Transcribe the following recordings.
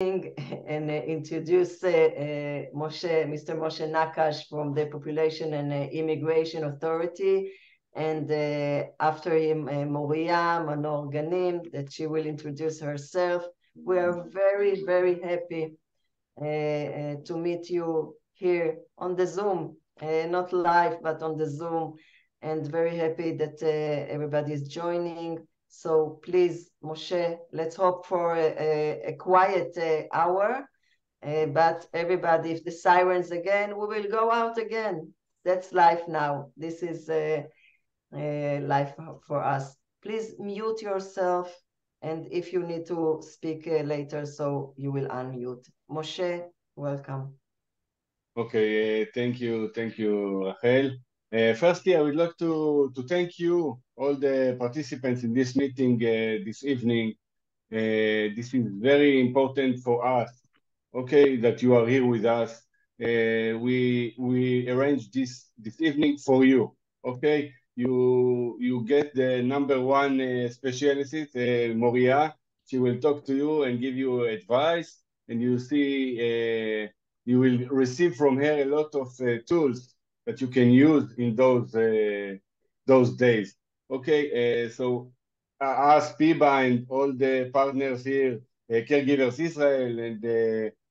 and introduce Mr. Moshe Nakash from the Population and Immigration Authority, and after him, Moriah Manor Ganim, that she will introduce herself. We are very, very happy to meet you here on the Zoom, not live, but on the Zoom, and very happy that everybody is joining. So please, Moshe, let's hope for a quiet hour, but everybody, if the sirens again, we will go out again. That's life now. This is life for us. Please mute yourself, and if you need to speak later, so you will unmute. Moshe, welcome. Okay, thank you, Rachel. Firstly, I would like to thank you, all the participants in this meeting this evening. This is very important for us, okay, that you are here with us. We arranged this evening for you, okay? You get the #1 specialist, Moriah. She will talk to you and give you advice, and you see you will receive from her a lot of tools that you can use in those days. Okay, so us, PIBA, and all the partners here, CareGivers Israel, and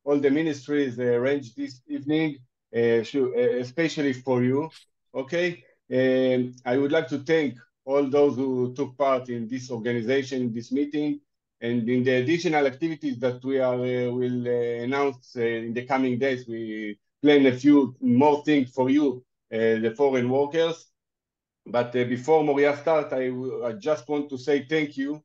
all the ministries arranged this evening, especially for you. Okay, I would like to thank all those who took part in this organization, this meeting, and in the additional activities that we will announce in the coming days. We plan a few more things for you, the foreign workers. But before Moriah starts, I just want to say thank you.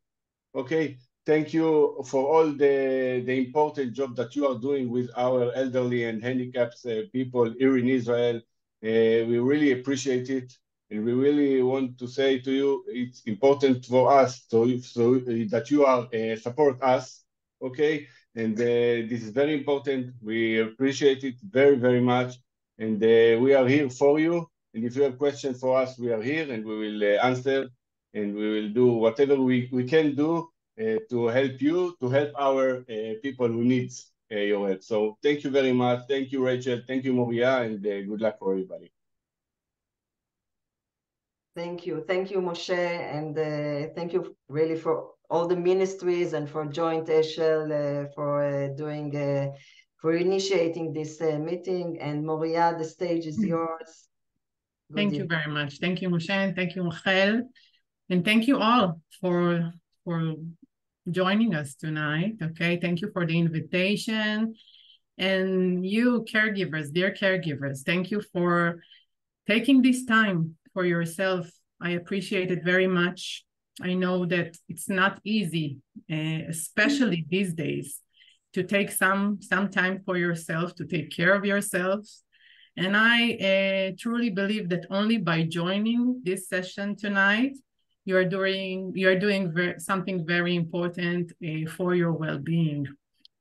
Okay, thank you for all the important job that you are doing with our elderly and handicapped people here in Israel. We really appreciate it. And we really want to say to you, it's important for us so that you are support us, okay? And this is very important. We appreciate it very, very much. And we are here for you. And if you have questions for us, we are here and we will answer. And we will do whatever we can do to help you, to help our people who needs your help. So thank you very much. Thank you, Rachel. Thank you, Moriah, and good luck for everybody. Thank you, Moshe, and thank you really for all the ministries and for Joint Eshel for initiating this meeting. And Moriah, the stage is yours. Thank you very much. Thank you, Moshe, and thank you, Rachel, and thank you all for joining us tonight. Okay, thank you for the invitation, and you caregivers, dear caregivers, thank you for taking this time for yourself. I appreciate it very much. I know that it's not easy, especially these days, to take some time for yourself, to take care of yourselves. And I truly believe that only by joining this session tonight, you are doing something very important for your well-being.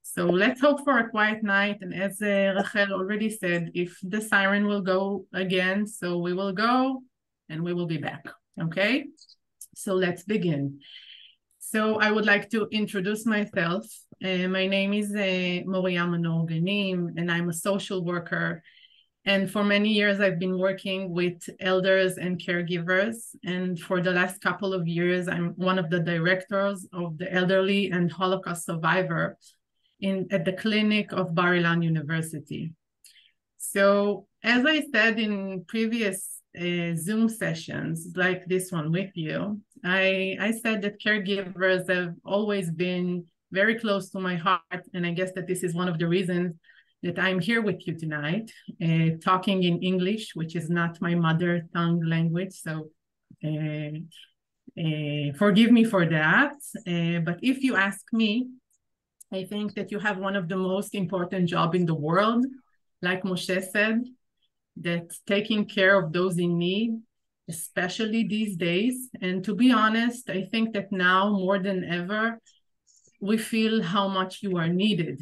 So let's hope for a quiet night. And as Rachel already said, if the siren will go again, so we will go and we will be back, okay? So let's begin. So I would like to introduce myself. My name is Moriah Manor Ganim, and I'm a social worker. And for many years, I've been working with elders and caregivers. And for the last couple of years, I'm one of the directors of the elderly and Holocaust survivor at the clinic of Bar Ilan University. So as I said in previous Zoom sessions like this one with you, I said that caregivers have always been very close to my heart. And I guess that this is one of the reasons that I'm here with you tonight, talking in English, which is not my mother tongue language. So forgive me for that. But if you ask me, I think that you have one of the most important jobs in the world, like Moshe said, that taking care of those in need, especially these days. And to be honest, I think that now more than ever, we feel how much you are needed.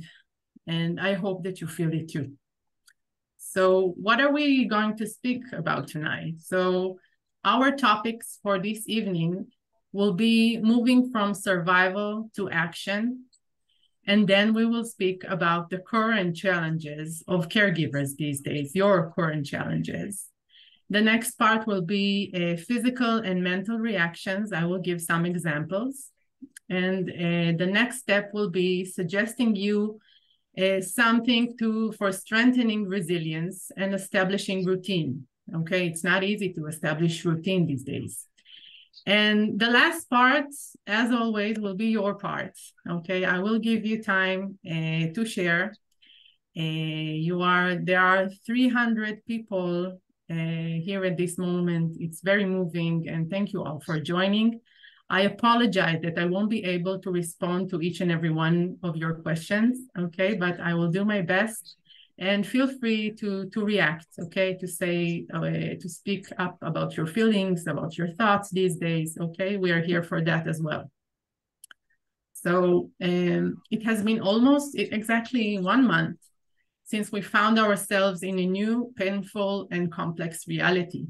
And I hope that you feel it too. So what are we going to speak about tonight? So our topics for this evening will be moving from survival to action. And then we will speak about the current challenges of caregivers these days, your current challenges. The next part will be physical and mental reactions. I will give some examples. And the next step will be suggesting you something for strengthening resilience and establishing routine. Okay, it's not easy to establish routine these days. And the last part, as always, will be your part. Okay, I will give you time to share. There are 300 people here at this moment. It's very moving, and thank you all for joining. I apologize that I won't be able to respond to each and every one of your questions, okay? But I will do my best, and feel free to react, okay? To say, to speak up about your feelings, about your thoughts these days, okay? We are here for that as well. So it has been almost exactly 1 month since we found ourselves in a new, painful, and complex reality.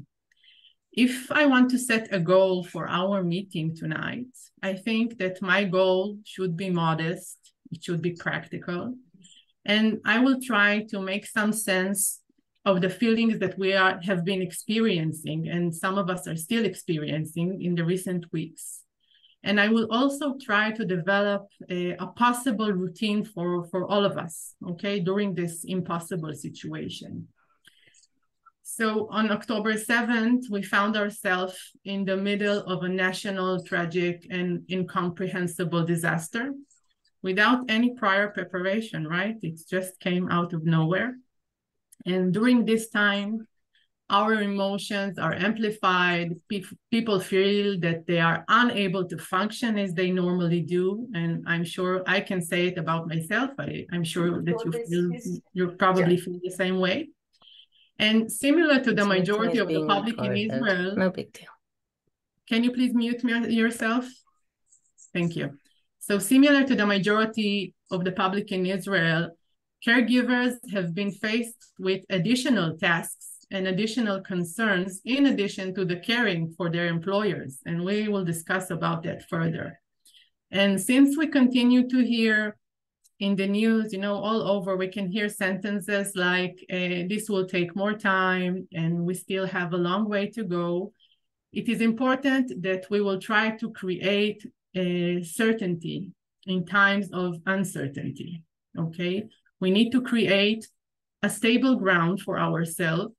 If I want to set a goal for our meeting tonight, I think that my goal should be modest, it should be practical, and I will try to make some sense of the feelings that we have been experiencing, and some of us are still experiencing in the recent weeks. And I will also try to develop a possible routine for all of us, okay, during this impossible situation. So on October 7th, we found ourselves in the middle of a national, tragic, and incomprehensible disaster without any prior preparation, right? It just came out of nowhere. And during this time, our emotions are amplified. People feel that they are unable to function as they normally do. And I'm sure I can say it about myself. I'm sure that you probably feel the same way. And similar to the majority of the public in Israel, no big deal. Can you please mute yourself? Thank you. So similar to the majority of the public in Israel, caregivers have been faced with additional tasks and additional concerns in addition to the caring for their employers. And we will discuss about that further. And since we continue to hear in the news, all over, we can hear sentences like, this will take more time and we still have a long way to go. It is important that we will try to create certainty in times of uncertainty, okay? We need to create a stable ground for ourselves,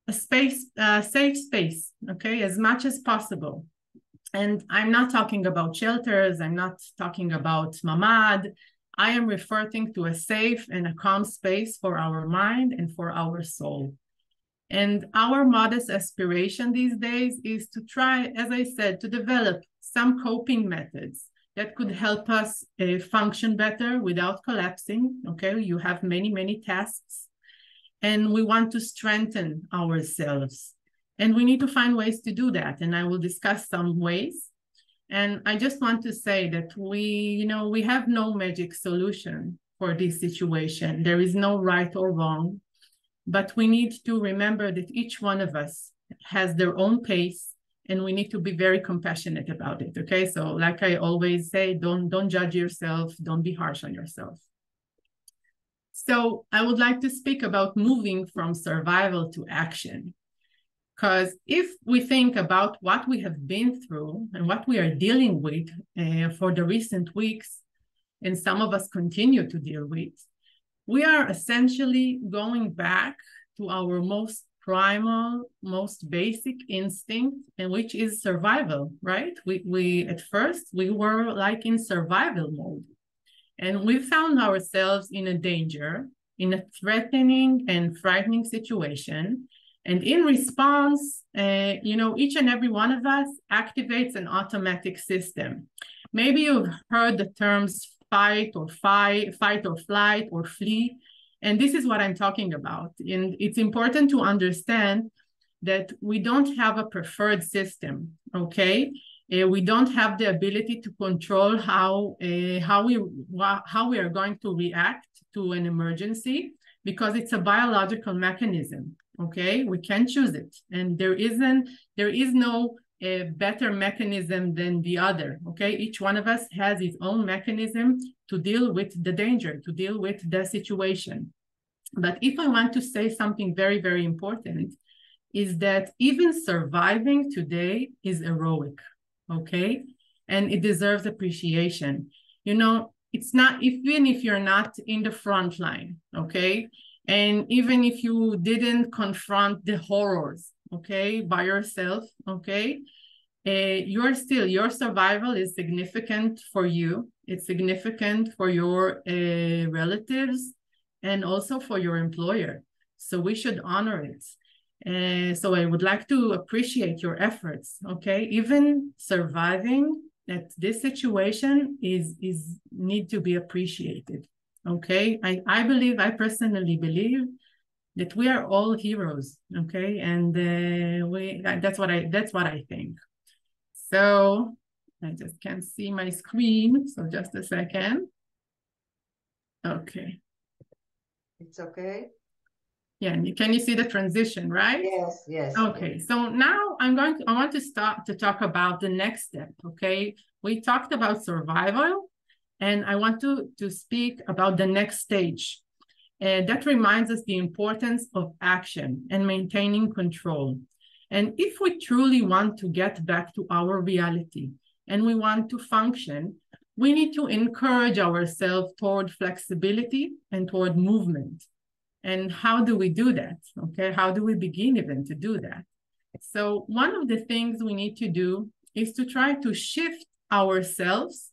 a safe space, okay, as much as possible. And I'm not talking about shelters, I'm not talking about mamad, I am referring to a safe and a calm space for our mind and for our soul. And our modest aspiration these days is to try, as I said, to develop some coping methods that could help us function better without collapsing, okay? You have many, many tasks, and we want to strengthen ourselves. And we need to find ways to do that, and I will discuss some ways. And I just want to say that we have no magic solution for this situation. There is no right or wrong, but we need to remember that each one of us has their own pace, and we need to be very compassionate about it, okay? So like I always say, don't judge yourself, don't be harsh on yourself. So I would like to speak about moving from survival to action. Because if we think about what we have been through and what we are dealing with for the recent weeks, and some of us continue to deal with, we are essentially going back to our most primal, most basic instinct, and which is survival, right? We at first, we were like in survival mode. And we found ourselves in a danger, in a threatening and frightening situation. And in response, each and every one of us activates an automatic system. Maybe you've heard the terms fight or flight or flee. And this is what I'm talking about. And it's important to understand that we don't have a preferred system, okay? We don't have the ability to control how we are going to react to an emergency, because it's a biological mechanism. Okay, we can't choose it, and there is no a better mechanism than the other, okay? Each one of us has his own mechanism to deal with the danger, to deal with the situation. But if I want to say something very, very important, is that even surviving today is heroic, okay? And it deserves appreciation. You know, it's not, even if you're not in the front line, okay? And even if you didn't confront the horrors, okay, by yourself, okay, your survival is significant for you. It's significant for your relatives and also for your employer. So we should honor it. So I would like to appreciate your efforts, okay? Even surviving at this situation is need to be appreciated, okay? I personally believe that we are all heroes, okay? And that's what I think. So I just can't see my screen, so just a second. Okay. It's okay? Yeah, can you see the transition, right? Yes, yes. Okay, so now I want to start to talk about the next step, okay? We talked about survival, and I want to speak about the next stage. That reminds us the importance of action and maintaining control. And if we truly want to get back to our reality and we want to function, we need to encourage ourselves toward flexibility and toward movement. And how do we do that? Okay, how do we begin even to do that? So one of the things we need to do is to try to shift ourselves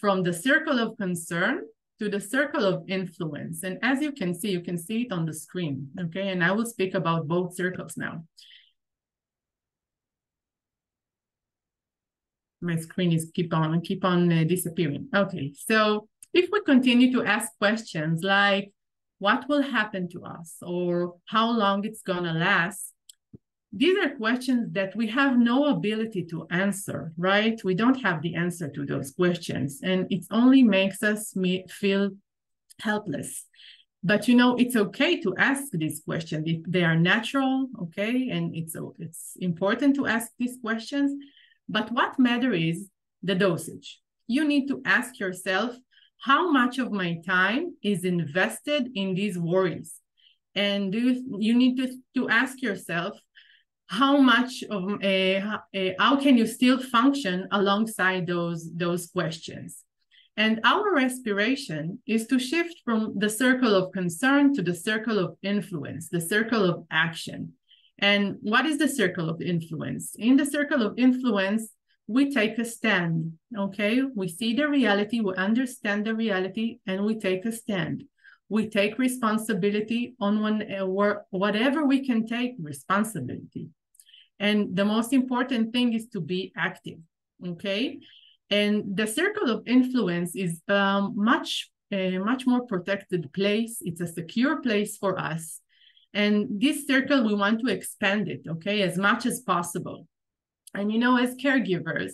from the circle of concern to the circle of influence. And as you can see it on the screen, okay? And I will speak about both circles now. My screen is keep on disappearing. Okay, so if we continue to ask questions like, what will happen to us, or how long it's gonna last? These are questions that we have no ability to answer, right? We don't have the answer to those questions, and it only makes us feel helpless. But you know, it's okay to ask these questions. They are natural, okay? And it's important to ask these questions, but what matters is the dosage. You need to ask yourself, how much of my time is invested in these worries? And you need to ask yourself, how much of how can you still function alongside those questions? And our aspiration is to shift from the circle of concern to the circle of influence, the circle of action. And what is the circle of influence? In the circle of influence, we take a stand, okay? We see the reality, we understand the reality, and we take a stand. We take responsibility on whatever we can take responsibility. And the most important thing is to be active, okay? And the circle of influence is a much more protected place. It's a secure place for us. And this circle, we want to expand it, okay, as much as possible. And you know, as caregivers,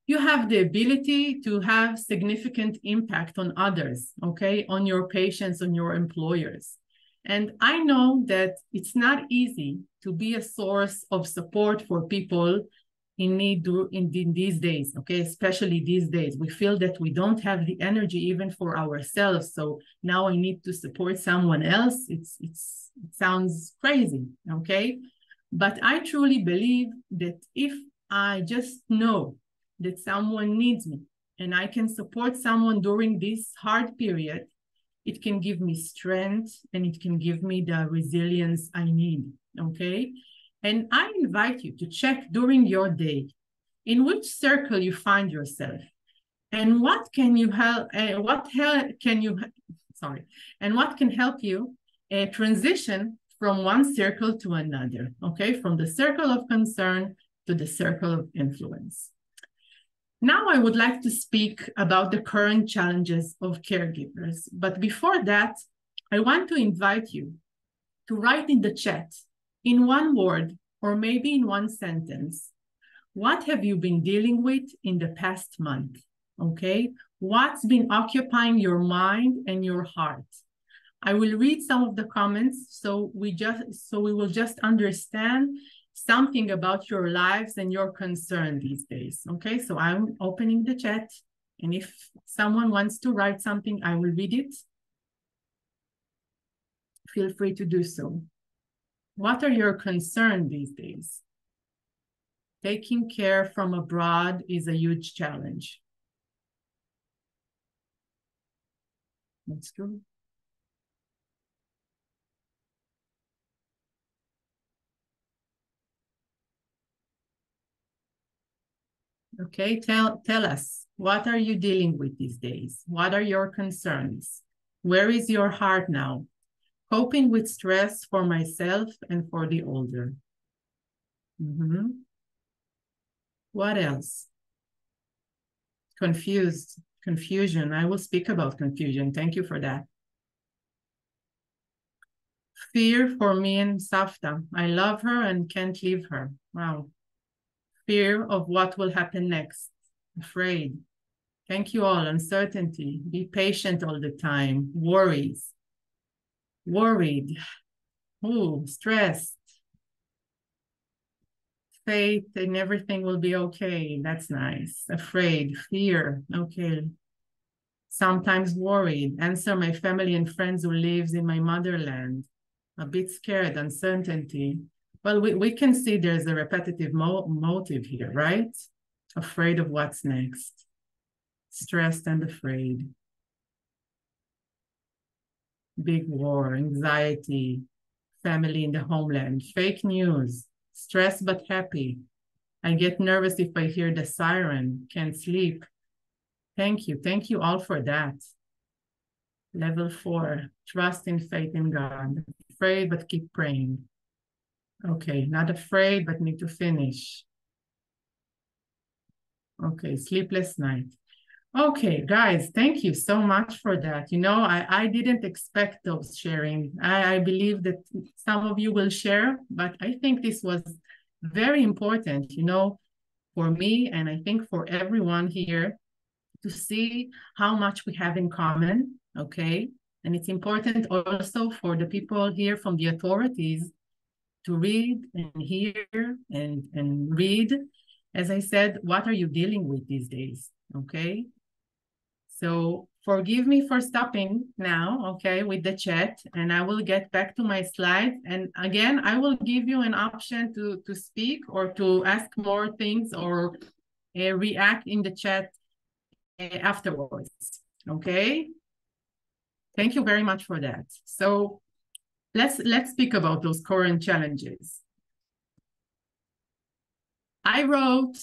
you have the ability to have significant impact on others, okay, on your patients, on your employers. And I know that it's not easy to be a source of support for people in need in these days, okay, especially these days. We feel that we don't have the energy even for ourselves. So now I need to support someone else. It sounds crazy, okay? But I truly believe that if I just know that someone needs me and I can support someone during this hard period, it can give me strength and it can give me the resilience I need, okay? And I invite you to check during your day in which circle you find yourself and what can you help, and what can help you transition from one circle to another, okay? From the circle of concern to the circle of influence. Now I would like to speak about the current challenges of caregivers. But before that, I want to invite you to write in the chat, in one word, or maybe in one sentence, what have you been dealing with in the past month, okay? What's been occupying your mind and your heart? I will read some of the comments so we will just understand something about your lives and your concern these days. Okay, so I'm opening the chat, and if someone wants to write something, I will read it. Feel free to do so. What are your concerns these days? Taking care from abroad is a huge challenge. That's true. Okay, tell us, what are you dealing with these days? What are your concerns? Where is your heart now? Coping with stress for myself and for the older. What else? Confusion. I will speak about confusion. Thank you for that. Fear for me and Safta. I love her and can't leave her. Wow. Fear of what will happen next. Afraid. Thank you all. Uncertainty. Be patient all the time. Worries. Worried. Ooh, stressed. Faith and everything will be okay. That's nice. Afraid. Fear. Okay. Sometimes worried. Answer my family and friends who lives in my motherland. A bit scared. Uncertainty. Well, we can see there's a repetitive motive here, right? Afraid of what's next. Stressed and afraid. Big war, anxiety, family in the homeland, fake news, stressed but happy. I get nervous if I hear the siren, can't sleep. Thank you all for that. Level 4, trust and faith in God. Afraid but keep praying. Okay, not afraid, but need to finish. Okay, sleepless night. Okay, guys, thank you so much for that. You know, I didn't expect those sharing. I believe that some of you will share, but I think this was very important, you know, for me, and I think for everyone here, to see how much we have in common, okay? And it's important also for the people here from the authorities to read and hear and read. As I said, what are you dealing with these days, okay? So forgive me for stopping now, okay, with the chat, and I will get back to my slides. And again, I will give you an option to speak or to ask more things or react in the chat afterwards, okay? Thank you very much for that. So let's speak about those current challenges. I wrote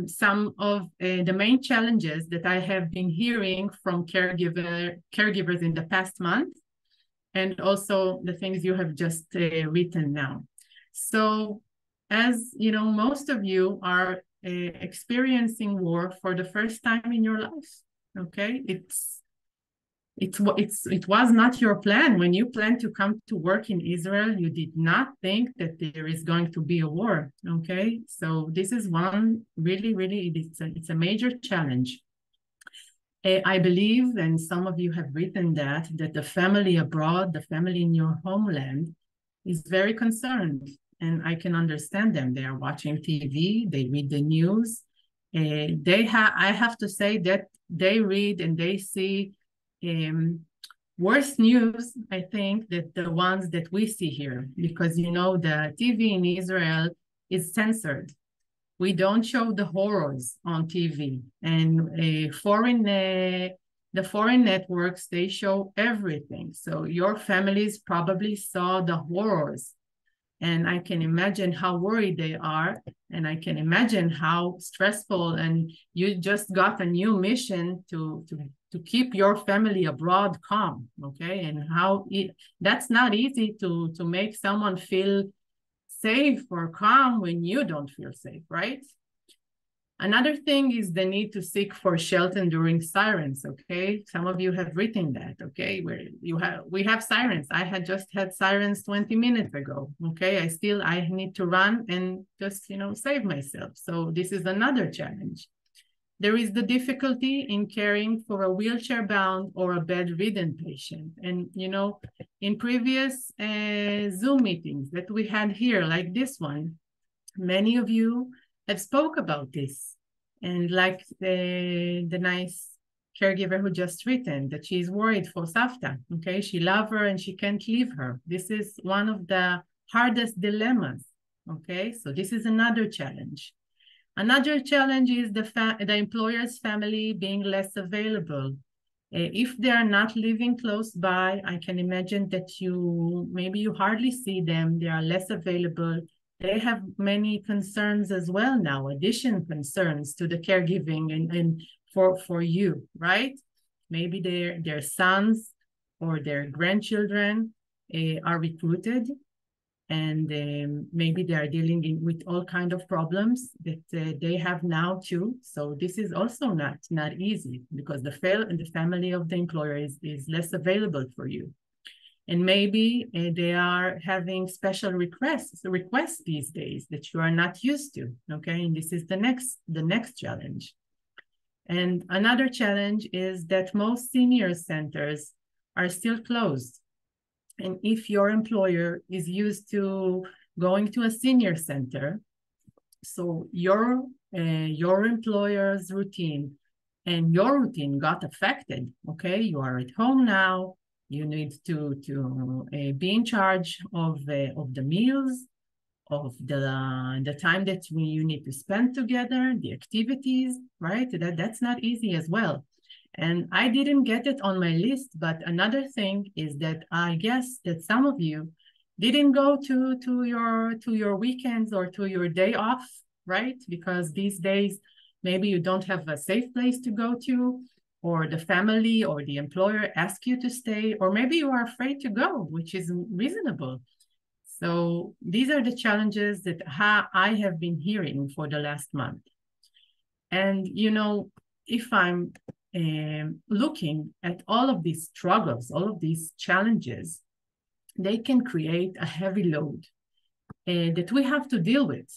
some of the main challenges that I have been hearing from caregivers in the past month, and also the things you have just written now. So, as you know, most of you are experiencing war for the first time in your life. Okay, it was not your plan. When you planned to come to work in Israel, you did not think that there is going to be a war, okay? So this is one really, it's a major challenge. I believe, and some of you have written that the family abroad, the family in your homeland is very concerned, and I can understand them. They are watching TV, they read the news. I have to say that they read and they see worse news, I think, that the ones that we see here, because, you know, the TV in Israel is censored. We don't show the horrors on TV, and the foreign networks, they show everything. So your families probably saw the horrors, and I can imagine how worried they are, and I can imagine how stressful, and you just got a new mission to keep your family abroad calm, okay? And how that's not easy to make someone feel safe or calm when you don't feel safe, right? Another thing is the need to seek for shelter during sirens, okay? Some of you have written that, okay? We have sirens. I had just had sirens 20 minutes ago, okay? I need to run and just, you know, save myself. So this is another challenge. there is the difficulty in caring for a wheelchair-bound or a bedridden patient. And, you know, in previous Zoom meetings that we had here, like this one, many of you have spoke about this. And like the nice caregiver who just written, that she's worried for Savta, okay? She loves her and she can't leave her. This is one of the hardest dilemmas, okay? So this is another challenge. Another challenge is the employer's family being less available. If they are not living close by, I can imagine that maybe you hardly see them, they are less available. They have many concerns as well now, additional concerns to the caregiving and for you, right? Maybe their sons or their grandchildren are recruited, and maybe they are dealing with all kinds of problems that they have now too. So this is also not easy, because the family of the employer is less available for you. And maybe they are having special requests these days that you are not used to, okay? And this is the next challenge. And another challenge is that most senior centers are still closed. And if your employer is used to going to a senior center, so your employer's routine and your routine got affected, okay? You are at home now. You need to be in charge of the meals, of the time that you need to spend together, the activities, right? That's not easy as well. And I didn't get it on my list, but another thing is that I guess that some of you didn't go to your weekends or to your day off, right? Because these days, maybe you don't have a safe place to go to, or the family or the employer ask you to stay, or maybe you are afraid to go, which is reasonable. So these are the challenges that I have been hearing for the last month. And, you know, if I'm looking at all of these struggles, all of these challenges, they can create a heavy load that we have to deal with.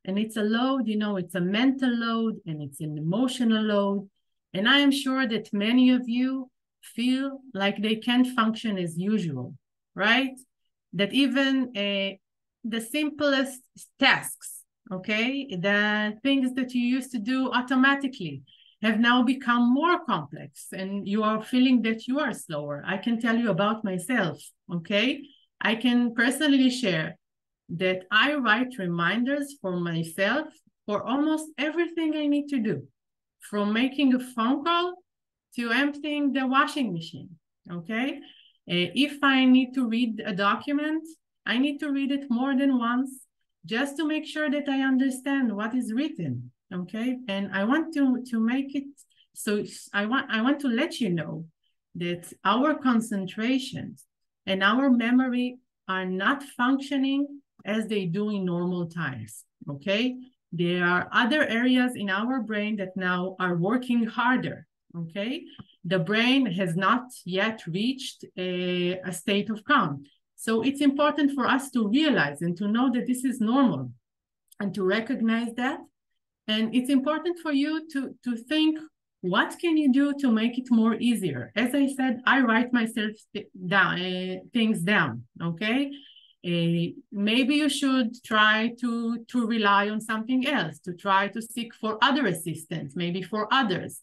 And it's a load, you know, it's a mental load and it's an emotional load. And I am sure that many of you feel like they can't function as usual, right? That even the simplest tasks, okay, the things that you used to do automatically have now become more complex, and you are feeling that you are slower. I can tell you about myself, okay? I can personally share that I write reminders for myself for almost everything I need to do, from making a phone call to emptying the washing machine, okay? If I need to read a document, I need to read it more than once just to make sure that I understand what is written, okay? And I want to make it, so I want to let you know that our concentrations and our memory are not functioning as they do in normal times, okay? There are other areas in our brain that now are working harder, okay? The brain has not yet reached a state of calm. So it's important for us to realize and to know that this is normal and to recognize that. And it's important for you to think, what can you do to make it more easier? As I said, I write myself things down, okay? Maybe you should try to rely on something else, to try to seek for other assistance, maybe for others.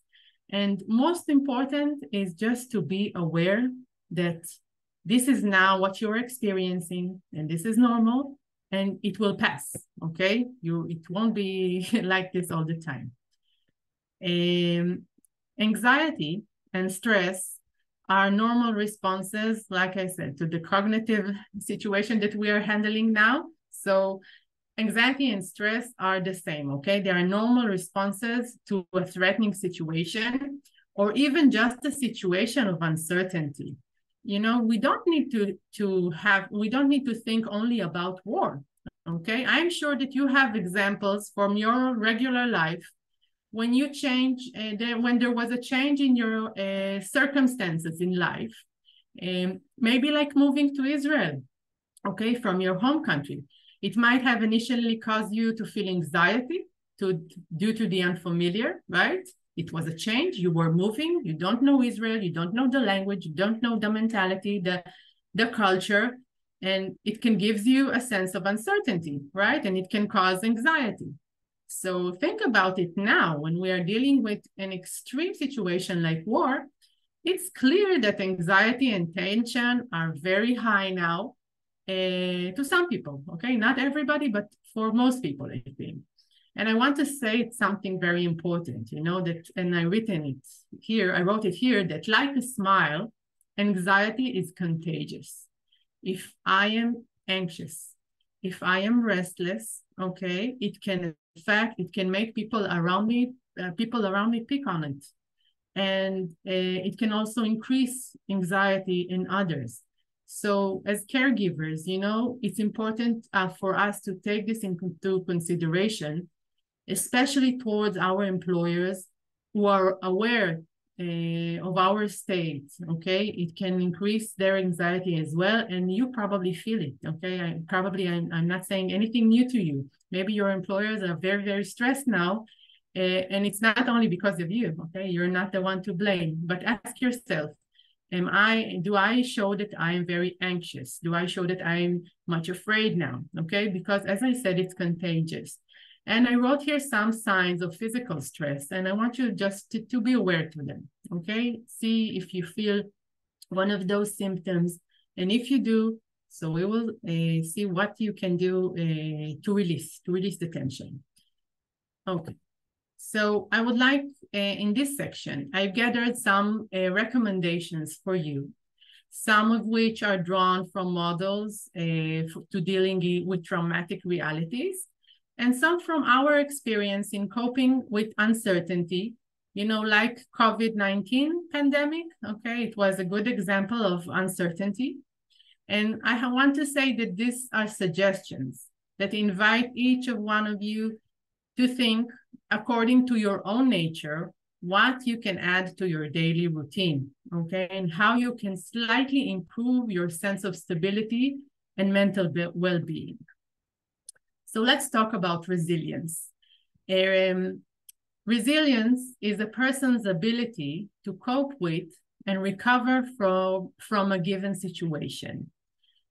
And most important is just to be aware that this is now what you're experiencing and this is normal and it will pass, okay? It won't be like this all the time. Anxiety and stress are normal responses, like I said, to the cognitive situation that we are handling now. So anxiety and stress are the same, okay? They are normal responses to a threatening situation or even just a situation of uncertainty. You know, we don't need to think only about war, okay? I'm sure that you have examples from your regular life when you change, when there was a change in your circumstances in life, maybe like moving to Israel, okay, from your home country. It might have initially caused you to feel anxiety due to the unfamiliar, right? It was a change. You were moving. You don't know Israel. You don't know the language. You don't know the mentality, the culture. And it can give you a sense of uncertainty, right? And it can cause anxiety. So think about it now when we are dealing with an extreme situation like war. It's clear that anxiety and tension are very high now to some people, okay? Not everybody, but for most people, I think. And I want to say it's something very important, you know, that, and I wrote it here, that like a smile, anxiety is contagious. If I am anxious, if I am restless, okay, it can make people around me pick on it. And it can also increase anxiety in others. So as caregivers, you know, it's important for us to take this into consideration, especially towards our employers who are aware of our state, okay? It can increase their anxiety as well, and you probably feel it, okay? I'm not saying anything new to you. Maybe your employers are very, very stressed now, and it's not only because of you, okay? You're not the one to blame, but ask yourself, do I show that I am very anxious? Do I show that I'm much afraid now, okay? Because as I said, it's contagious. And I wrote here some signs of physical stress, and I want you just to be aware to them, okay? See if you feel one of those symptoms, and if you do, so we will see what you can do to release the tension. Okay, so I would like, in this section, I've gathered some recommendations for you, some of which are drawn from models to dealing with traumatic realities, and some from our experience in coping with uncertainty, you know, like COVID-19 pandemic, okay? It was a good example of uncertainty. And I want to say that these are suggestions that invite each of one of you to think, according to your own nature, what you can add to your daily routine, okay? And how you can slightly improve your sense of stability and mental well-being. So let's talk about resilience. Resilience is a person's ability to cope with and recover from a given situation.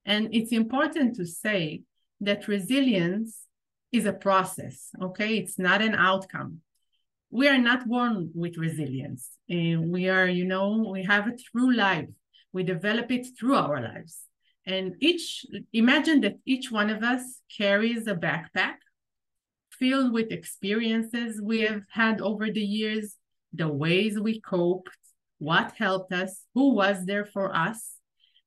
And it's important to say that resilience is a process, okay? It's not an outcome. We are not born with resilience. We are, you know, we have it through life. We develop it through our lives. And imagine that each one of us carries a backpack filled with experiences we have had over the years, the ways we coped, what helped us, who was there for us,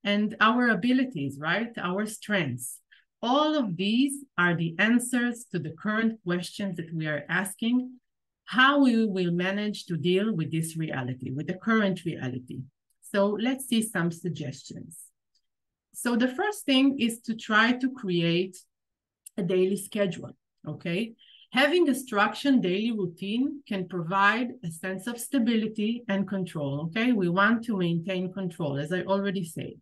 and our abilities, right? Our strengths. All of these are the answers to the current questions that we are asking, how we will manage to deal with this reality, with the current reality. So let's see some suggestions. So the first thing is to try to create a daily schedule, okay? Having a structured daily routine can provide a sense of stability and control, okay? We want to maintain control, as I already said.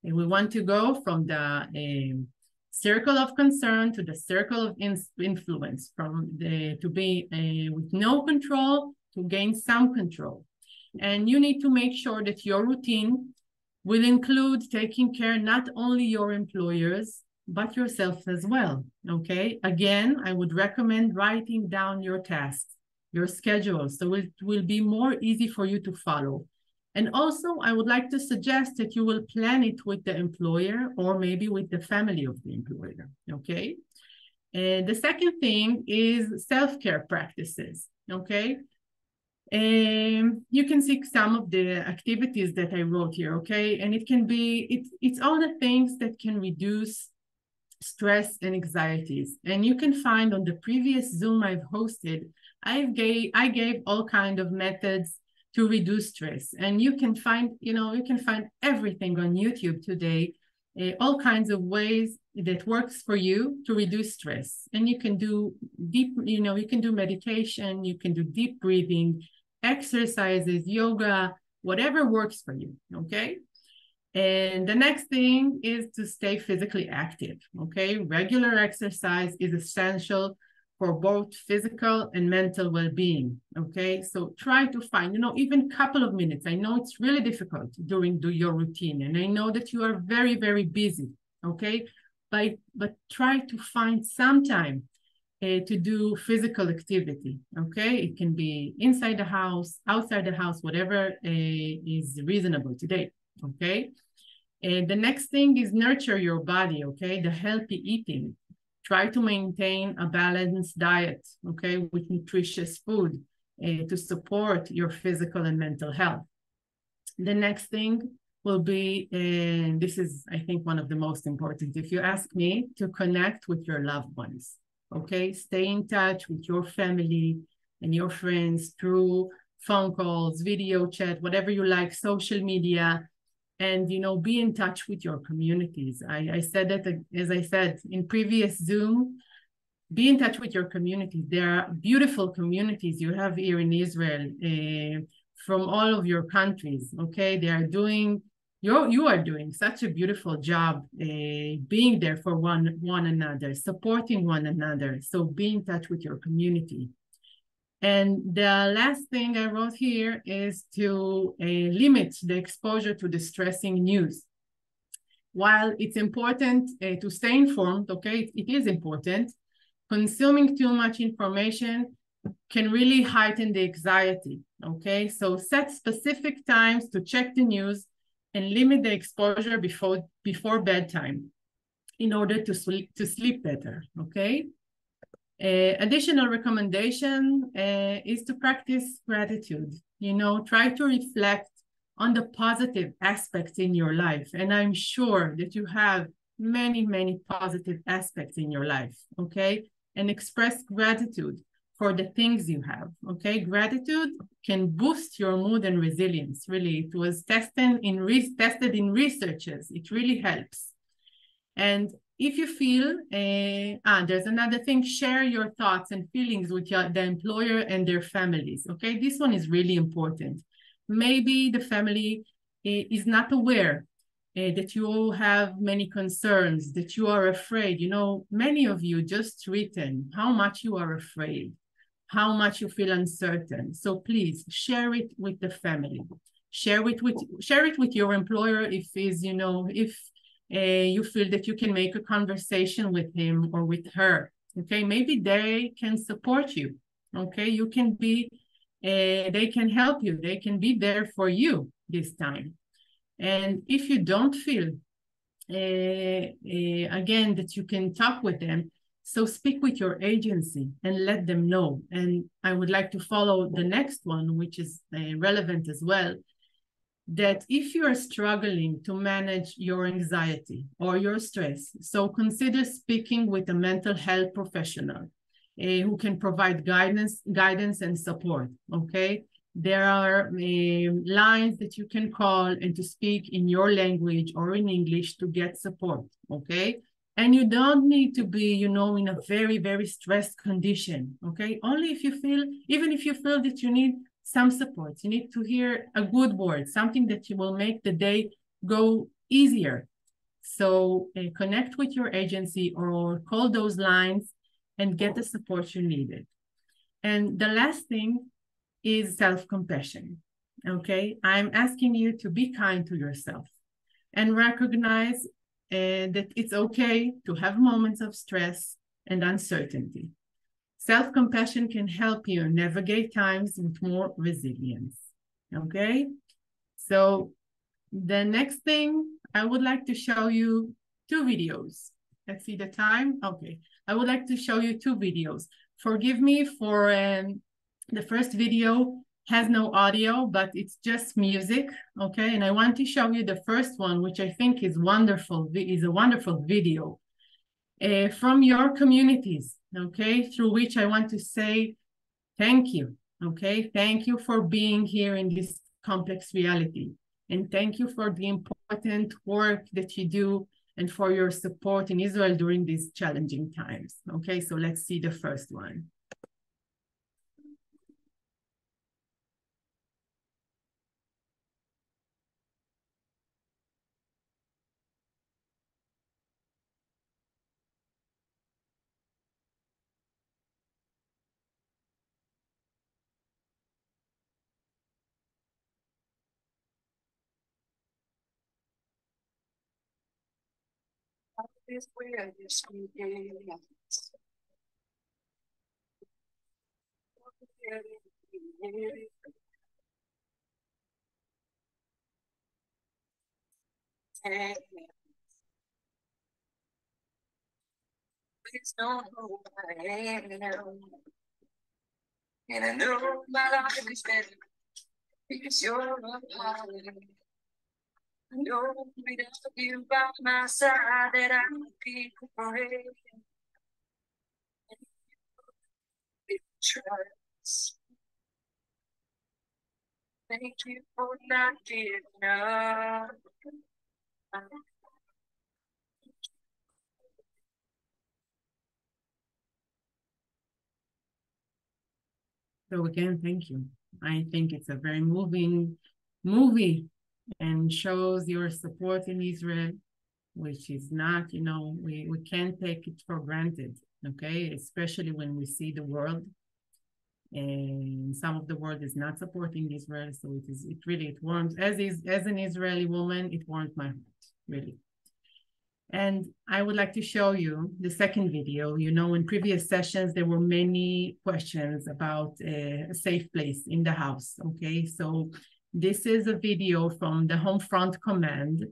And we want to go from the circle of concern to the circle of influence, to be with no control to gain some control. And you need to make sure that your routine will include taking care not only your employers, but yourself as well, okay? Again, I would recommend writing down your tasks, your schedule, so it will be more easy for you to follow. And also, I would like to suggest that you will plan it with the employer or maybe with the family of the employer, okay? And the second thing is self-care practices, okay? You can see some of the activities that I wrote here, okay? And it can be, it's all the things that can reduce stress and anxieties. And you can find on the previous Zoom I've hosted, I gave all kinds of methods to reduce stress. And you can find, you can find everything on YouTube today, all kinds of ways that works for you to reduce stress. And you can do deep, you can do meditation, you can do deep breathing, exercises, yoga, whatever works for you, okay? And the next thing is to stay physically active, okay? Regular exercise is essential for both physical and mental well-being, okay? So try to find, even a couple of minutes. I know it's really difficult during your routine, and I know that you are very, very busy, okay? But try to find some time to do physical activity, okay? It can be inside the house, outside the house, whatever is reasonable today, okay? The next thing is nurture your body, okay? The healthy eating. Try to maintain a balanced diet, okay, with nutritious food to support your physical and mental health. The next thing will be, and this is, I think, one of the most important, if you ask me, to connect with your loved ones, okay? Stay in touch with your family and your friends through phone calls, video chat, whatever you like, social media, and, be in touch with your communities. I said that, as I said in previous Zoom, be in touch with your communities. There are beautiful communities you have here in Israel from all of your countries, okay? They are doing, you are doing such a beautiful job being there for one another, supporting one another. So be in touch with your community. And the last thing I wrote here is to limit the exposure to distressing news. While it's important to stay informed, okay, it is important, consuming too much information can really heighten the anxiety, okay? So set specific times to check the news and limit the exposure before bedtime in order to sleep better, okay? Additional recommendation is to practice gratitude. Try to reflect on the positive aspects in your life. And I'm sure that you have many, many positive aspects in your life, okay? And express gratitude for the things you have, okay? Gratitude can boost your mood and resilience, really. It was tested in researches. It really helps. And if you feel, there's another thing, share your thoughts and feelings with the employer and their families, okay? This one is really important. Maybe the family is not aware that you have many concerns, that you are afraid. Many of you just written how much you are afraid, how much you feel uncertain. So please share it with the family. Share it with your employer if you feel that you can make a conversation with him or with her, okay? Maybe they can support you, okay? You can be, they can help you. They can be there for you this time. And if you don't feel, again, that you can talk with them, so speak with your agency and let them know. And I would like to follow the next one, which is relevant as well, that if you are struggling to manage your anxiety or your stress, so consider speaking with a mental health professional who can provide guidance and support, okay? There are lines that you can call and to speak in your language or in English to get support, okay? And you don't need to be, in a very, very stressed condition, okay? Only if you feel, even if you feel that you need some support, you need to hear a good word, something that will make the day go easier. So connect with your agency or call those lines and get the support you needed. And the last thing is self-compassion, okay? I'm asking you to be kind to yourself and recognize that it's okay to have moments of stress and uncertainty. Self-compassion can help you navigate times with more resilience, okay? So the next thing, I would like to show you 2 videos. Let's see the time, okay. I would like to show you 2 videos. Forgive me for the first video has no audio, but it's just music, okay? And I want to show you the first one, which I think is wonderful, is a wonderful video from your communities, okay? Through which I want to say thank you, okay? Thank you for being here in this complex reality. And thank you for the important work that you do and for your support in Israel during these challenging times, okay? So let's see the first one. is where you speak. Please know who I am. And I know my life is better because you're a part of it. I know without you by my side that I would be afraid. Trust. Thank you for not giving up. So again, thank you. I think it's a very moving movie and shows your support in Israel, which is not, we can't take it for granted, okay? Especially when we see the world. And some of the world is not supporting Israel, so it warms, as an Israeli woman, it warms my heart, really. And I would like to show you the second video. In previous sessions, there were many questions about a safe place in the house, okay? So this is a video from the Home Front Command,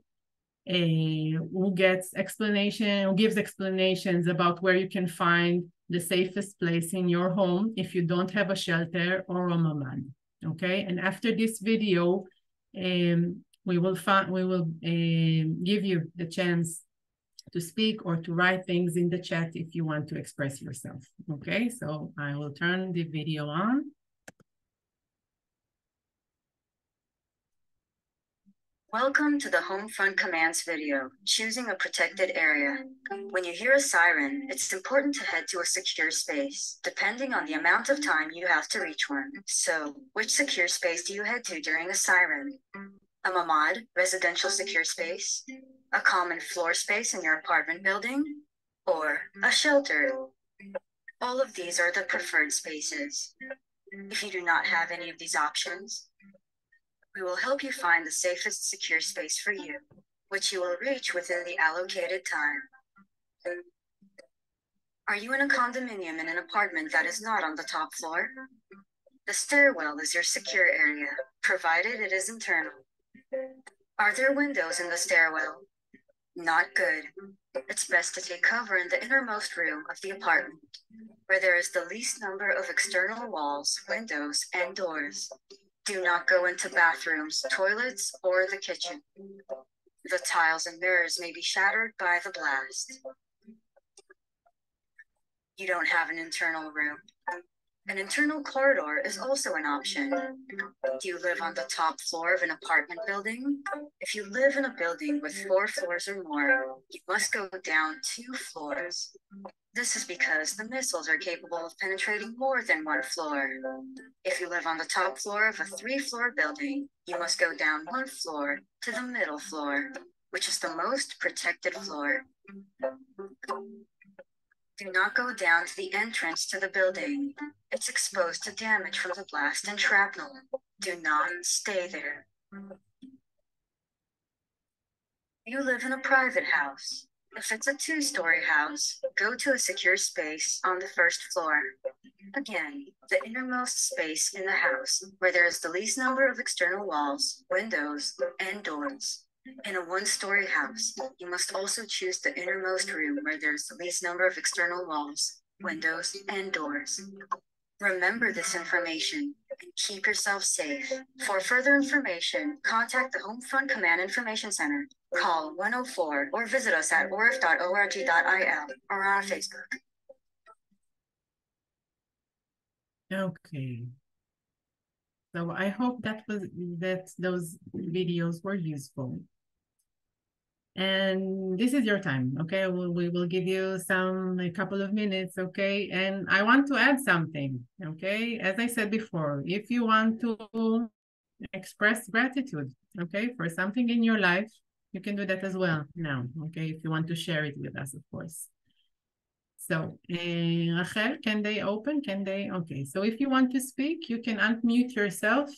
who gives explanations about where you can find the safest place in your home if you don't have a shelter or a mamad, okay? And after this video, we will give you the chance to speak or to write things in the chat if you want to express yourself, okay? So I will turn the video on. Welcome to the Home Front Command's video, Choosing a Protected Area. When you hear a siren, it's important to head to a secure space, depending on the amount of time you have to reach one. So, which secure space do you head to during a siren? A mamad, residential secure space? A common floor space in your apartment building? Or a shelter? All of these are the preferred spaces. If you do not have any of these options, we will help you find the safest secure space for you, which you will reach within the allocated time. Are you in a condominium in an apartment that is not on the top floor? The stairwell is your secure area, provided it is internal. Are there windows in the stairwell? Not good. It's best to take cover in the innermost room of the apartment, where there is the least number of external walls, windows, and doors. Do not go into bathrooms, toilets, or the kitchen. The tiles and mirrors may be shattered by the blast. You don't have an internal room. An internal corridor is also an option. Do you live on the top floor of an apartment building? If you live in a building with 4 floors or more, you must go down 2 floors. This is because the missiles are capable of penetrating more than 1 floor. If you live on the top floor of a 3-floor building, you must go down 1 floor to the middle floor, which is the most protected floor. Do not go down to the entrance to the building. It's exposed to damage from the blast and shrapnel. Do not stay there. You live in a private house. If it's a 2-story house, go to a secure space on the 1st floor. Again, the innermost space in the house, where there is the least number of external walls, windows, and doors. In a 1-story house, you must also choose the innermost room where there is the least number of external walls, windows, and doors. Remember this information and keep yourself safe. For further information, contact the Home Front Command Information Center. Call 104 or visit us at orf.org.il or on Facebook. Okay. So I hope that those videos were useful. And this is your time, okay? We will give you a couple of minutes, okay? And I want to add something, okay? As I said before, if you want to express gratitude, okay, for something in your life, you can do that as well now, okay? If you want to share it with us, of course. So, Rachel, can they open? Okay, so if you want to speak, you can unmute yourself.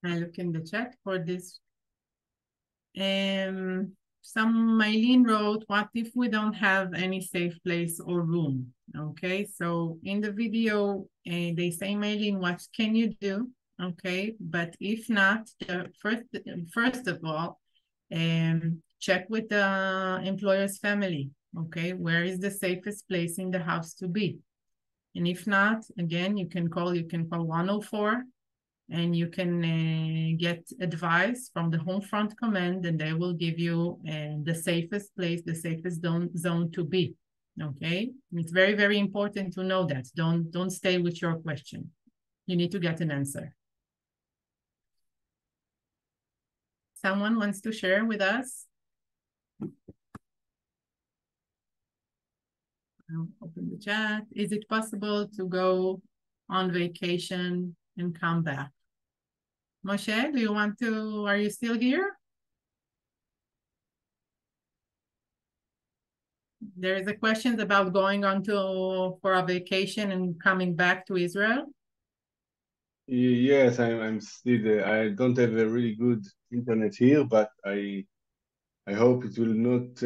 I look in the chat for this. Some Mylene wrote, what if we don't have any safe place or room? Okay, so in the video, they say, Mylene, what can you do? Okay, but if not, first of all, check with the employer's family. Okay, where is the safest place in the house to be? And if not, again, you can call 104 and you can get advice from the Homefront Command, and they will give you the safest place, the safest zone to be. Okay, it's very, very important to know that. Don't stay with your question. You need to get an answer. Someone wants to share with us? I'll open the chat. Is it possible to go on vacation and come back? Moshe, do you want to, are you still here? There is a question about going on for a vacation and coming back to Israel. Yes, I'm still there. I don't have a really good internet here, but I hope it will not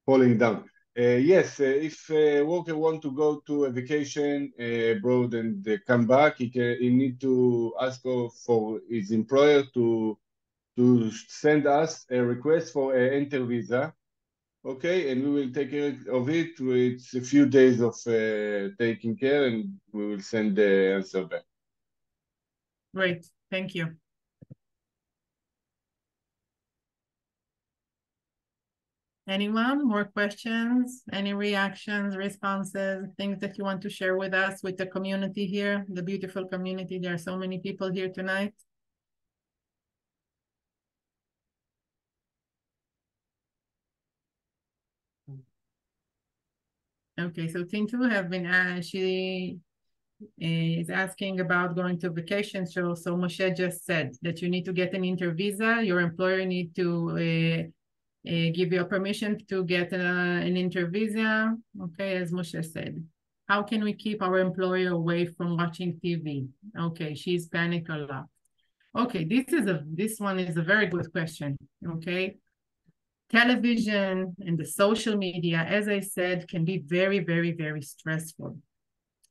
falling down. Yes, if a worker want to go to a vacation abroad and come back, he need to ask for his employer to send us a request for an enter visa. Okay, and we will take care of it. It's a few days of taking care, and we will send the answer back. Great, thank you. Anyone, more questions? Any reactions, responses, things that you want to share with us, with the community here, the beautiful community? There are so many people here tonight. Okay, so Tintu have been, she is asking about going to vacation. So Moshe just said that you need to get an inter visa. Your employer need to give you a permission to get an inter visa. Okay, as Moshe said. How can we keep our employer away from watching TV? Okay, she's panicked a lot. Okay, this one is a very good question. Okay. Television and the social media, as I said, can be very, very, very stressful.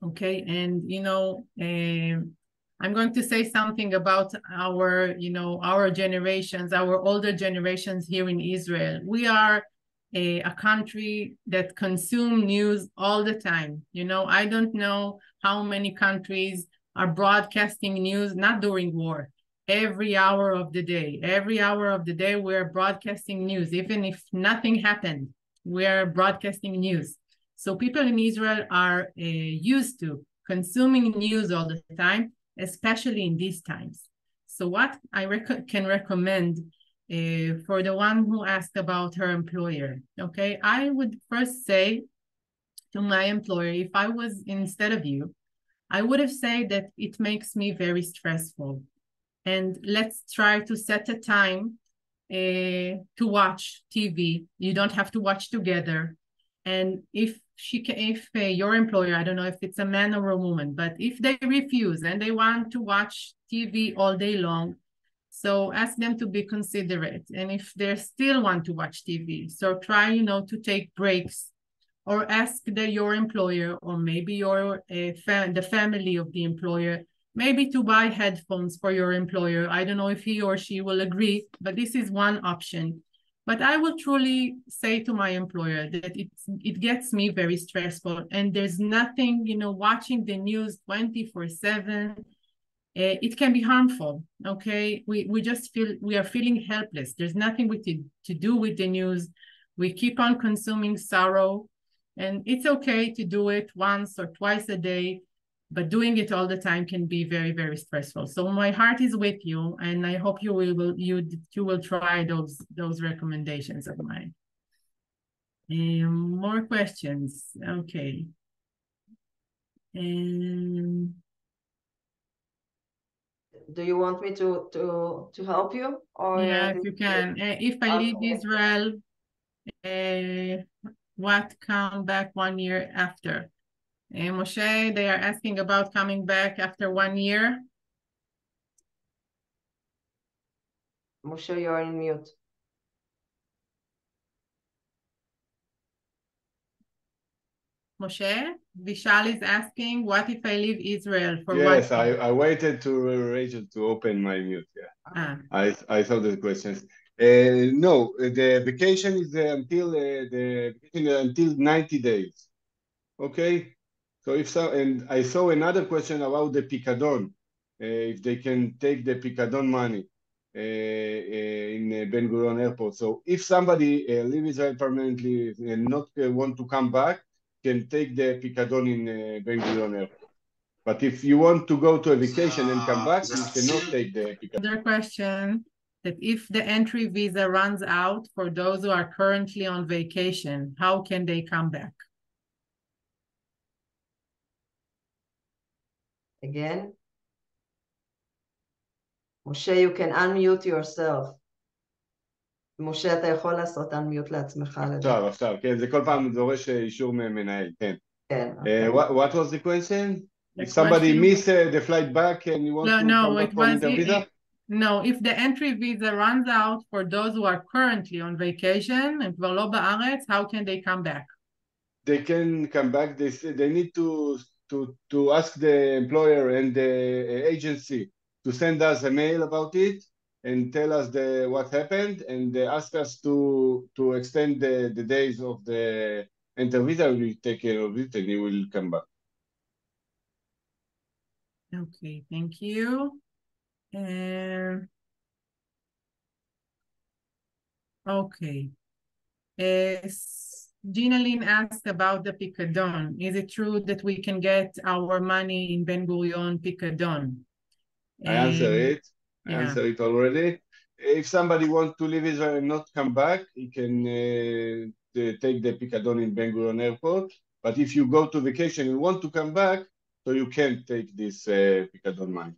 Okay, and you know, I'm going to say something about our, you know, our generations, our older generations here in Israel. We are a country that consume news all the time. You know, I don't know how many countries are broadcasting news, not during war. Every hour of the day, we're broadcasting news. Even if nothing happened, we're broadcasting news. So people in Israel are used to consuming news all the time, especially in these times. So what I can recommend for the one who asked about her employer, okay, I would first say to my employer, if I was instead of you, I would have said that it makes me very stressful. And let's try to set a time to watch TV. You don't have to watch together. And if your employer, I don't know if it's a man or a woman, but if they refuse and they want to watch TV all day long, so ask them to be considerate. And if they still want to watch TV, so try, you know, to take breaks, or ask your employer, or maybe the family of the employer, maybe to buy headphones for your employer. I don't know if he or she will agree, but this is one option. But I will truly say to my employer that it gets me very stressful, and there's nothing, you know, watching the news 24/7, it can be harmful, okay? We just we are feeling helpless. There's nothing to do with the news. We keep on consuming sorrow, and it's okay to do it once or twice a day, but doing it all the time can be very, very stressful. So my heart is with you, and I hope you will try those recommendations of mine. More questions. Okay. Do you want me to help you? Or yeah, if you can. If I leave Israel, what come back 1 year after? Moshe, they are asking about coming back after 1 year. Moshe, you're in mute. Moshe, Vishal is asking, what if I leave Israel for yes, one year? I waited to Rachel to open my mute. Yeah, I saw the questions. No, the vacation is until 90 days. Okay, so if so, and I saw another question about the picadon, if they can take the picadon money in Ben Gurion Airport. So if somebody leave Israel permanently and not want to come back, can take the picadon in Ben Gurion Airport. But if you want to go to a vacation and come back, you cannot take the picadon. Another question, that if the entry visa runs out for those who are currently on vacation, how can they come back? Again? Moshe, you can unmute yourself. משה, אתה יכול לעשות unmute לעצמך. עכשיו, כן, זה כל פעם דורש אישור ממנהל, כן. כן. What was the question? If somebody miss the flight back and you want to come back from the visa? No, if the entry visa runs out for those who are currently on vacation, and כבר לא בארץ, how can they come back? They can come back. They need to ask the employer and the agency to send us a mail about it and tell us what happened, and ask us to extend the days of the enter visa. We will take care of it and you will come back. Okay, thank you. Okay. Gina Lynn asked about the picadon. Is it true that we can get our money in Ben Gurion picadon? I answer it. I answer it already. If somebody wants to leave Israel and not come back, he can take the picadon in Ben Gurion Airport. But if you go to vacation and want to come back, so you can't take this picadon money.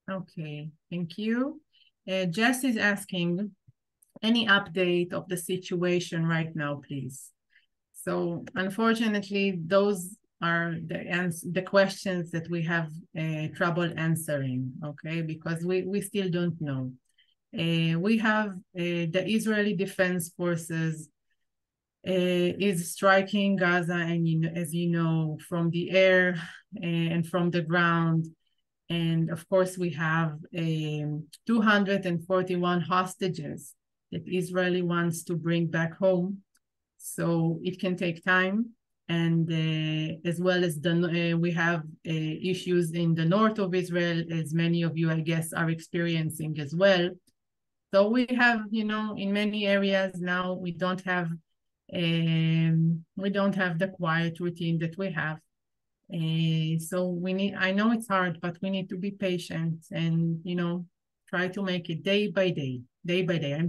Okay, thank you. Jess is asking, any update of the situation right now, please? So unfortunately, those are the questions that we have trouble answering, okay? Because we still don't know. We have the Israeli Defense Forces is striking Gaza, and as you know, from the air and from the ground. And of course, we have 241 hostages that Israel wants to bring back home. So it can take time. And as well as we have issues in the north of Israel, as many of you, I guess, are experiencing as well. So we have, in many areas now, we don't have the quiet routine that we have. So I know it's hard, but we need to be patient and, try to make it day by day.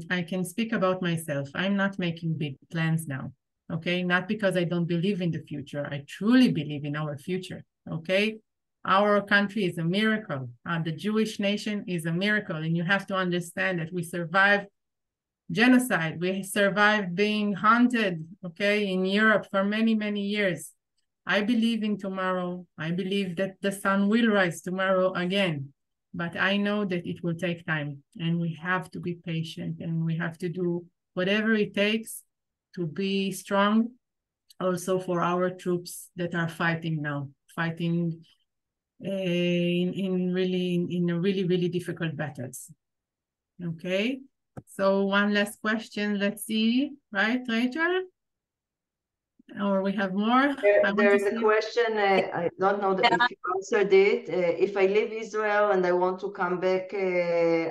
I can speak about myself. I'm not making big plans now, okay? Not because I don't believe in the future. I truly believe in our future, okay? Our country is a miracle. The Jewish nation is a miracle. And you have to understand that we survived genocide. We survived being hunted, okay, in Europe for many, many years. I believe in tomorrow. I believe that the sun will rise tomorrow again. But I know that it will take time, and we have to be patient, and we have to do whatever it takes to be strong also for our troops that are fighting now, fighting in really difficult battles. Okay, so one last question. Let's see, right, Rachel? Or we have more? There is a question, I don't know if you answered it. If I leave Israel and I want to come back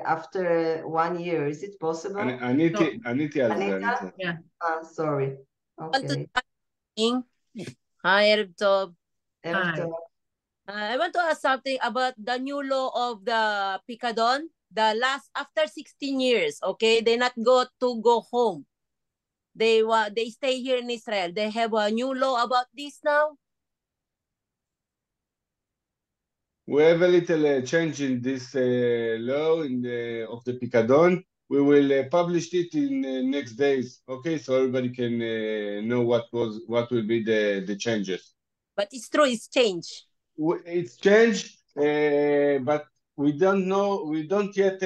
after 1 year, is it possible? Anita? Yeah. Sorry. Okay. Hi, Erev Tov. Hi. I want to ask something about the new law of the Picadon. The last, after 16 years, okay, they not go home. They stay here in Israel. They have a new law about this now? We have a little change in this law of the Picadon. We will publish it in next days, okay? So everybody can know what will be the changes. But it's true, it's changed. It's changed, but we don't know, we don't yet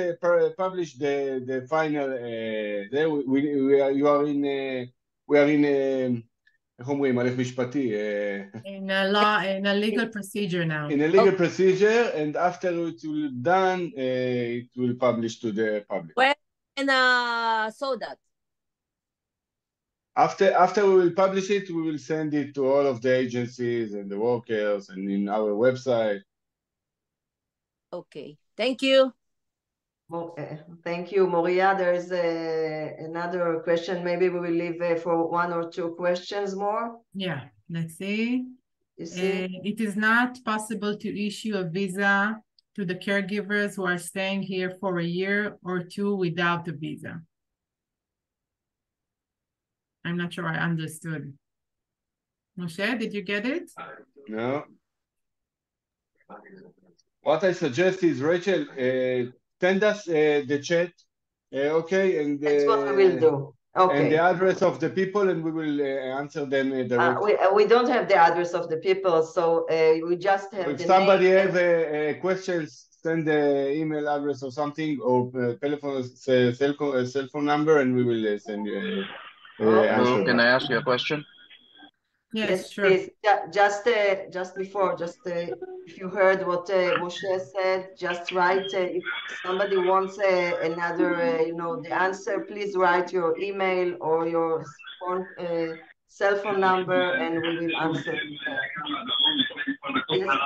publish the final. We are in איך אומרים, הליך משפטי. In a legal procedure now. In a legal procedure, and after it will be done, it will publish to the public. When so that? After we will publish it, we will send it to all of the agencies and the workers and in our website. Okay, thank you. Well, thank you, Moriah. There is another question. Maybe we will leave for one or two questions more. Yeah, let's see. You see? It is not possible to issue a visa to the caregivers who are staying here for a year or two without a visa. I'm not sure I understood. Moshe, did you get it? No. What I suggest is, Rachel, send us the chat, okay? And that's what we will do. Okay. And the address of the people, and we will answer them directly. We don't have the address of the people, so we just have if the somebody name. have questions, send the email address or something, or telephone, cell phone number, and we will send you answer. Can I ask you a question? Yes, sure. Please. Just before, if you heard what Moshe said, just write. If somebody wants another, the answer, please write your email or your cell phone number, and we will answer. Yes,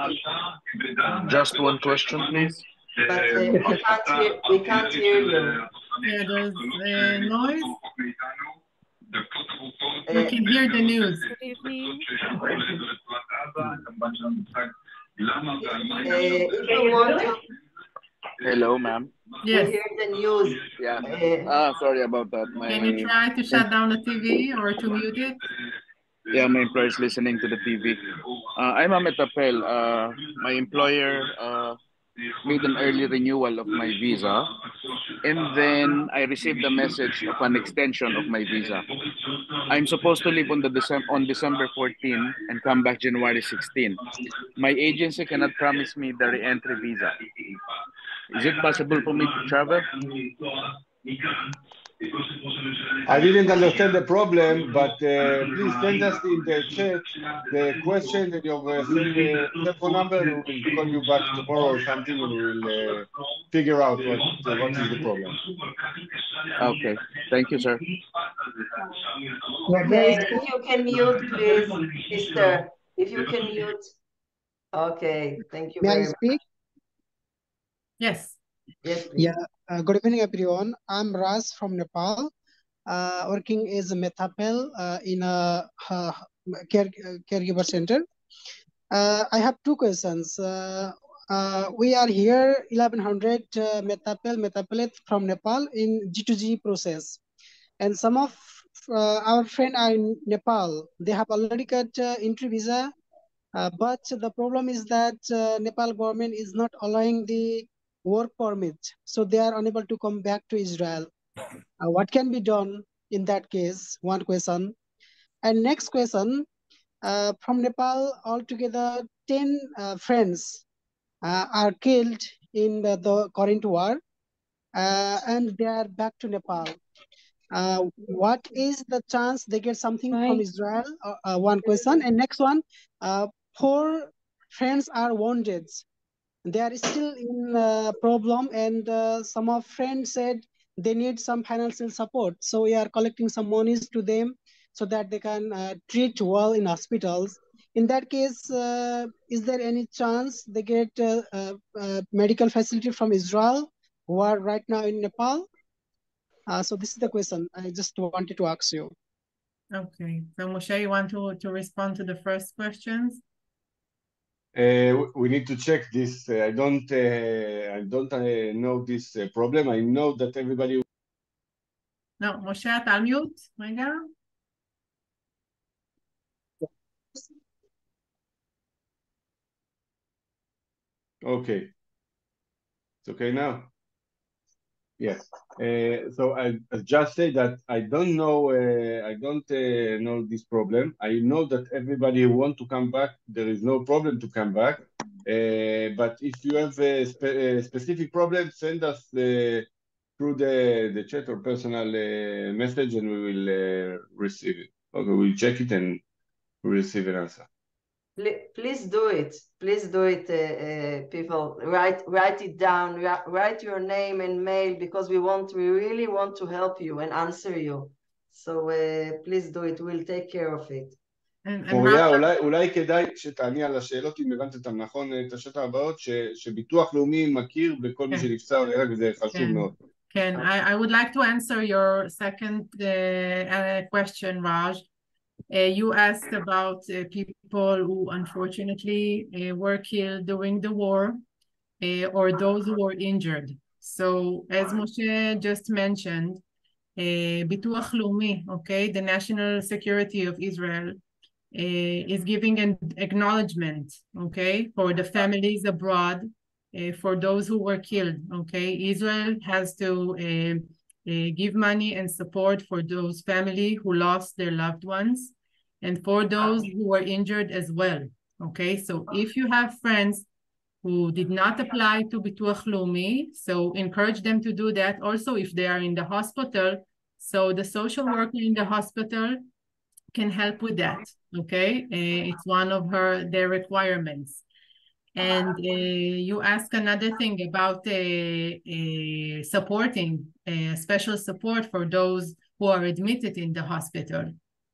just one question, please. But we can't hear you. Yeah, there's noise. We can hear the news. Good evening. If you want to, hello, ma'am. Yes. we hear the news. Yeah. Sorry about that. Can you try to shut down the TV or to mute it? Yeah, my employer is listening to the TV. I'm a Metapel. My employer made an early renewal of my visa, and then I received a message of an extension of my visa. I'm supposed to leave on December 14 and come back January 16. My agency cannot promise me the re-entry visa. Is it possible for me to travel? I didn't understand the problem, but please send us in the chat the question and your cell phone number, and we will call you back tomorrow or something, and we will figure out what is the problem. Okay, thank you, sir. Okay, if you can mute, please, sister. If you can mute. Okay, thank you very much. May I speak? Yes. Yes, please. Yeah. Good evening, everyone. I'm Raz from Nepal, working as a Metapel in a caregiver center. I have two questions. We are here 1100 Metapelate from Nepal in G2G process, and some of our friends are in Nepal. They have already got entry visa, but the problem is that Nepal government is not allowing the work permit, so they are unable to come back to Israel. What can be done in that case? One question. And next question, from Nepal, altogether 10 friends are killed in the current war, and they are back to Nepal. What is the chance they get something from Israel? One question. And next one, 4 friends are wounded. They are still in problem, and some of friends said they need some financial support. So we are collecting some monies to them so that they can treat well in hospitals. In that case, is there any chance they get medical facility from Israel who are right now in Nepal? So this is the question I just wanted to ask you. Okay. So Moshe, you want to respond to the first questions? We need to check this. I don't know this problem. I know that everybody. No, Moshe, אתה על מיוט? רגע. Okay. It's okay now? Yes. So I just say that I don't know know this problem. I know that everybody who wants to come back, there is no problem to come back. But if you have a specific problem, send us through the chat or personal message, and we will receive it. Okay, we'll check it and we'll receive an answer. Please do it. Please do it, people. Write it down. Write your name and mail, because we really want to help you and answer you. So please do it. We'll take care of it. מוריה, אולי כדאי שתעני על השאלות, אם הבנת אותם נכון, את השאלות הבאות, שביטוח לאומי מכיר בכל מי שנפצע או נהרג, וזה חשוב מאוד. כן, I would like to answer your second question, Raj. You asked about people who unfortunately were killed during the war or those who were injured. So as Moshe just mentioned, ביטוח לאומי, okay, the national security of Israel, is giving an acknowledgement, okay, for the families abroad, for those who were killed, okay. Israel has to give money and support for those families who lost their loved ones, and for those who were injured as well, okay. So if you have friends who did not apply to ביטוח לאומי, so encourage them to do that. Also, if they are in the hospital, so the social worker in the hospital can help with that, okay? It's one of their requirements. And you ask another thing about supporting, special support for those who are admitted in the hospital,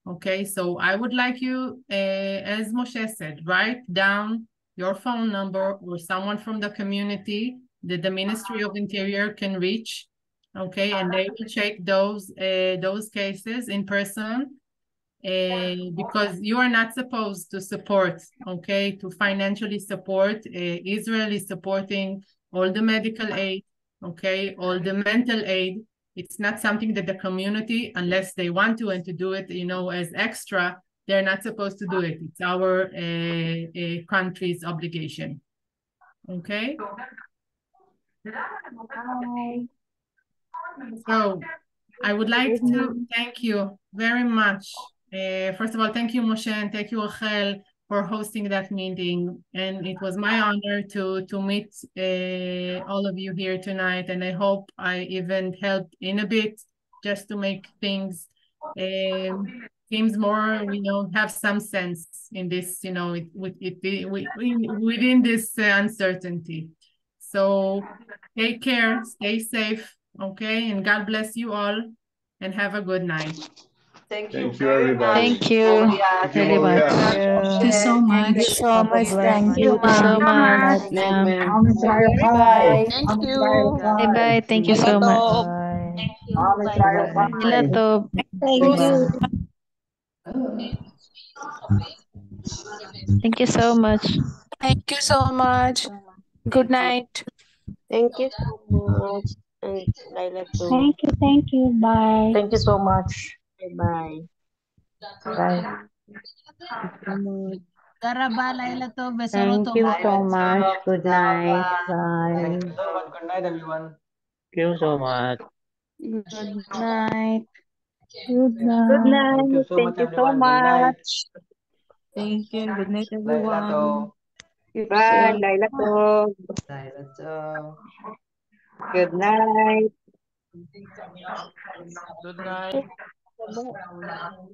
okay? So I would like you, as Moshe said, write down your phone number or someone from the community that the Ministry of Interior can reach, okay? And they will check those cases in person, because you are not supposed to support, okay, to financially support. Israel is supporting all the medical aid, okay, all the mental aid. It's not something that the community, unless they want to and to do it, you know, as extra, they're not supposed to do it. It's our country's obligation, okay? So I would like to thank you very much. First of all, thank you, Moshe, and thank you, Rachel, for hosting that meeting. And it was my honor to meet all of you here tonight. And I hope I even helped in a bit just to make things seems more, you know, have some sense in this, you know, within this uncertainty. So take care, stay safe, okay? And God bless you all, and have a good night. Thank you everybody. Thank you very much. Thank you so much. Thank you so much. Thank you so much, ma'am. Bye. Thank you. Bye bye. Thank you so much. Thank you. Thank you so much. Thank you so much. Good night. Thank you so much. And Laila too. Thank you. Bye. Thank you so much. Bye. Bye. Thank you so much. Good night. Bye. Good night, everyone. Thank you so much. Good night. Good night. Good night. Thank you so Thank much, you so everyone. Good night. much. Thank you. Good night, Laila to. everyone. Bye, Laila too. Good night. Good night.